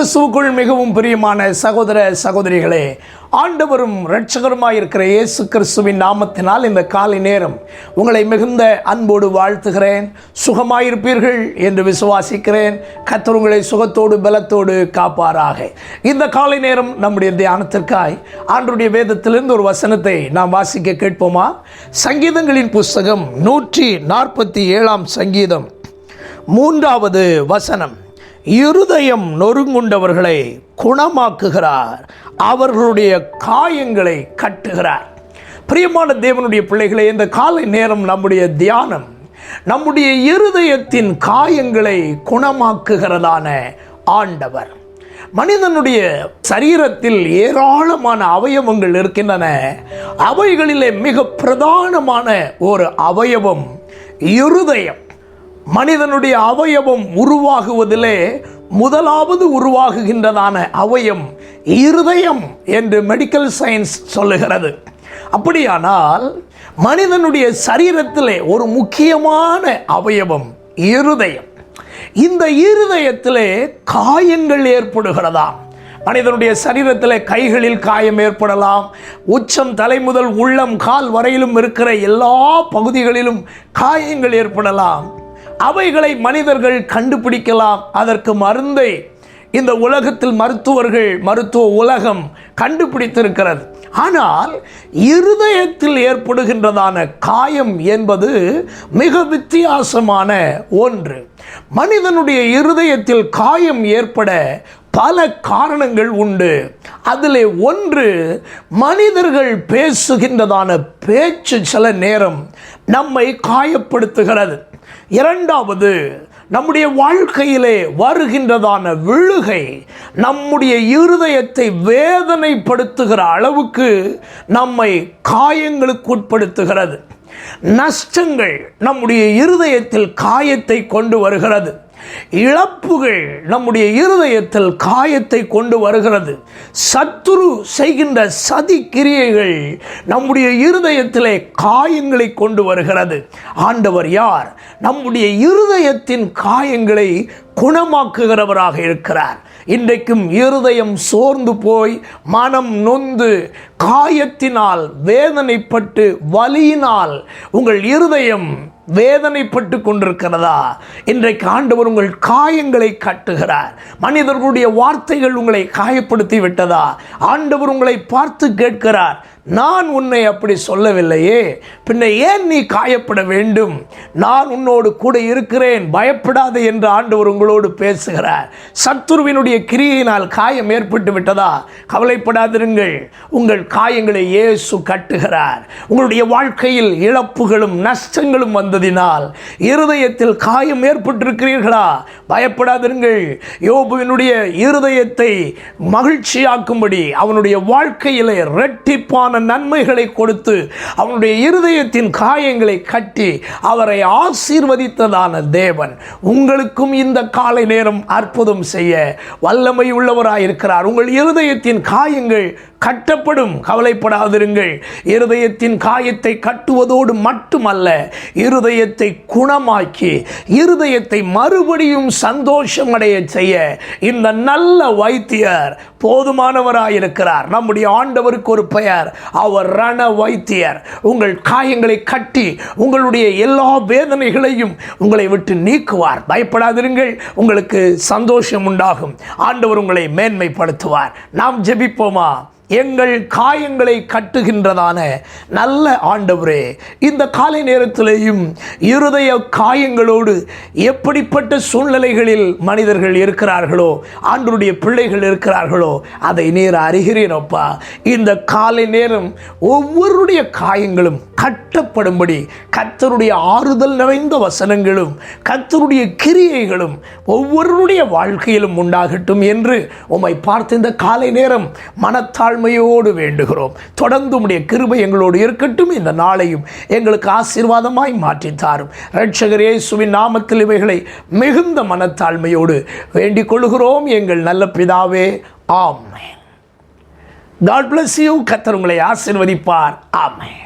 கிறிஸ்துவுக்குள் மிகவும் பிரியமான சகோதர சகோதரிகளே, ஆண்டவரும் இரட்சகருமாயிருக்கிற இயேசு கிறிஸ்துவின் நாமத்தினால் இந்த காலை நேரம் உங்களை மிகுந்த அன்போடு வாழ்த்துகிறேன். சுகமாயிருப்பீர்கள் என்று விசுவாசிக்கிறேன். கர்த்தர் உங்களை சுகத்தோடு பலத்தோடு காப்பாராக. இந்த காலை நேரம் நம்முடைய தியானத்திற்காய் ஆண்டவருடைய வேதத்திலிருந்து ஒரு வசனத்தை நாம் வாசிக்க கேட்போமா? சங்கீதங்களின் புஸ்தகம் 147 சங்கீதம் 3வது வசனம். இருதயம் நொறுங்குண்டவர்களை குணமாக்குகிறார், அவர்களுடைய காயங்களை கட்டுகிறார். பிரியமான தேவனுடைய பிள்ளைகளே, இந்த காலை நேரம் நம்முடைய தியானம் நம்முடைய இருதயத்தின் காயங்களை குணமாக்குகிறதான ஆண்டவர். மனிதனுடைய சரீரத்தில் ஏராளமான அவயவங்கள் இருக்கின்றன. அவைகளிலே மிக பிரதானமான ஒரு அவயவம் இருதயம். மனிதனுடைய அவயவம் உருவாகுவதிலே முதலாவது உருவாகுகின்றதான அவயம் இருதயம் என்று மெடிக்கல் சயின்ஸ் சொல்லுகிறது. அப்படியானால் மனிதனுடைய சரீரத்திலே ஒரு முக்கியமான அவயவம் இருதயம். இந்த இருதயத்திலே காயங்கள் ஏற்படுகிறதாம். மனிதனுடைய சரீரத்தில் கைகளில் காயம் ஏற்படலாம். உச்சம் தலை முதல் உள்ளம் கால் வரையிலும் இருக்கிற எல்லா பகுதிகளிலும் காயங்கள் ஏற்படலாம். அவைகளை மனிதர்கள் கண்டுபிடிக்கலாம். அதற்கு மருந்தை இந்த உலகத்தில் மருத்துவ உலகம் கண்டுபிடித்திருக்கிறது. ஆனால் இருதயத்தில் ஏற்படுகின்றதான காயம் என்பது மிக வித்தியாசமான ஒன்று. மனிதனுடைய இருதயத்தில் காயம் ஏற்பட பல காரணங்கள் உண்டு. அதில் ஒன்று, மனிதர்கள் பேசுகின்றதான பேச்சு சில நேரம் நம்மை காயப்படுத்துகிறது. இரண்டாவது, நம்முடைய வாழ்க்கையிலே வருகின்றதான விழுகை நம்முடைய இருதயத்தை வேதனைப்படுத்துகிற அளவுக்கு நம்மை காயங்களுக்கு உட்படுத்துகிறது. நஷ்டங்கள் நம்முடைய இருதயத்தில் காயத்தை கொண்டு வருகிறது. இழப்புகள் நம்முடைய இருதயத்தில் காயத்தை கொண்டு வருகிறது. சத்துரு செய்கின்ற சதி கிரியைகள் நம்முடைய இருதயத்திலே காயங்களை கொண்டு வருகிறது. ஆண்டவர் யார்? நம்முடைய இருதயத்தின் காயங்களை குணமாக்குகிறவராக இருக்கிறார். இன்றைக்கும் இருதயம் சோர்ந்து போய் மனம் நொந்து காயத்தினால் வேதனைப்பட்டு வலியினால் உங்கள் இருதயம் வேதனைப்பட்டு கொண்டிருக்கிறதா? இன்றைக்கு ஆண்டவர் உங்கள் காயங்களை கட்டுகிறார். மனிதர்களுடைய வார்த்தைகள் உங்களை காயப்படுத்தி விட்டதா? ஆண்டவர் உங்களை பார்த்து கேட்கிறார், நான் உன்னை அப்படி சொல்லவில்லையே, பின்ன ஏன் நீ காயப்பட வேண்டும்? நான் உன்னோடு கூட இருக்கிறேன், பயப்படாதே என்று ஆண்டவர் உங்களோடு பேசுகிறார். சத்துருவினுடைய கிரியையினால் காயம் ஏற்பட்டு விட்டதா? கவலைப்படாதிருங்கள், உங்கள் காயங்களை இயேசு கட்டுகிறார். உங்களுடைய வாழ்க்கையில் இழப்புகளும் நஷ்டங்களும் வந்ததினால் இருதயத்தில் காயம் ஏற்பட்டிருக்கிறீர்களா? பயப்படாதிருங்கள். யோபுவினுடைய இருதயத்தை மகிழ்ச்சியாக்கும்படி அவனுடைய வாழ்க்கையிலே இரட்டிப்பான நன்மைகளை கொடுத்து அவனுடைய இருதயத்தின் காயங்களை கட்டி அவரை ஆசீர்வதித்ததான தேவன் உங்களுக்கும் இந்த காலை நேரம் அற்புதம் செய்ய வல்லமை உள்ளவராயிருக்கிறார். உங்கள் இருதயத்தின் காயங்கள் கட்டப்படும், கவலைப்படாதிருங்கள். இருதயத்தின் காயத்தை கட்டுவதோடு மட்டுமல்ல, இருதயத்தை குணமாக்கி இருதயத்தை மறுபடியும் சந்தோஷம் அடைய செய்ய இந்த நல்ல வைத்தியர் போதுமானவராயிருக்கிறார். நம்முடைய ஆண்டவருக்கு ஒரு பெயர், அவர் ரண வைத்தியர். உங்கள் காயங்களை கட்டி உங்களுடைய எல்லா வேதனைகளையும் உங்களை விட்டு நீக்குவார். பயப்படாதிருங்கள், உங்களுக்கு சந்தோஷம் உண்டாகும். ஆண்டவர் உங்களை மேன்மைப்படுத்துவார். நாம் ஜெபிப்போமா? எங்கள் காயங்களை கட்டுகின்றதான நல்ல ஆண்டவரே, இந்த காலை நேரத்திலேயும் இருதய காயங்களோடு எப்படிப்பட்ட சூழ்நிலைகளில் மனிதர்கள் இருக்கிறார்களோ, ஆண்டவருடைய பிள்ளைகள் இருக்கிறார்களோ, அதை நீர் அறிகிறீரப்பா. இந்த காலை நேரம் ஒவ்வொருடைய காயங்களும் கட்டப்படும்படி கர்த்தருடைய ஆறுதல் நிறைந்த வசனங்களும் கர்த்தருடைய கிரியைகளும் ஒவ்வொருடைய வாழ்க்கையிலும் உண்டாகட்டும் என்று உம்மை பார்த்து இந்த காலை நேரம் மனத்தாழ்மையோடு வேண்டுகிறோம். தொடர்ந்து உம்முடைய கிருபை எங்களோடு இருக்கட்டும். இந்த நாளையும் எங்களுக்கு ஆசீர்வாதமாய் மாற்றித்தாரும். இரட்சகர் இயேசுவின் நாமத்தில் இவைகளை மிகுந்த மனத்தாழ்மையோடு வேண்டிக் கொள்கிறோம் எங்கள் நல்ல பிதாவே, ஆமென். God bless you. கர்த்தர் உங்களை ஆசீர்வதிப்பார். ஆமென்.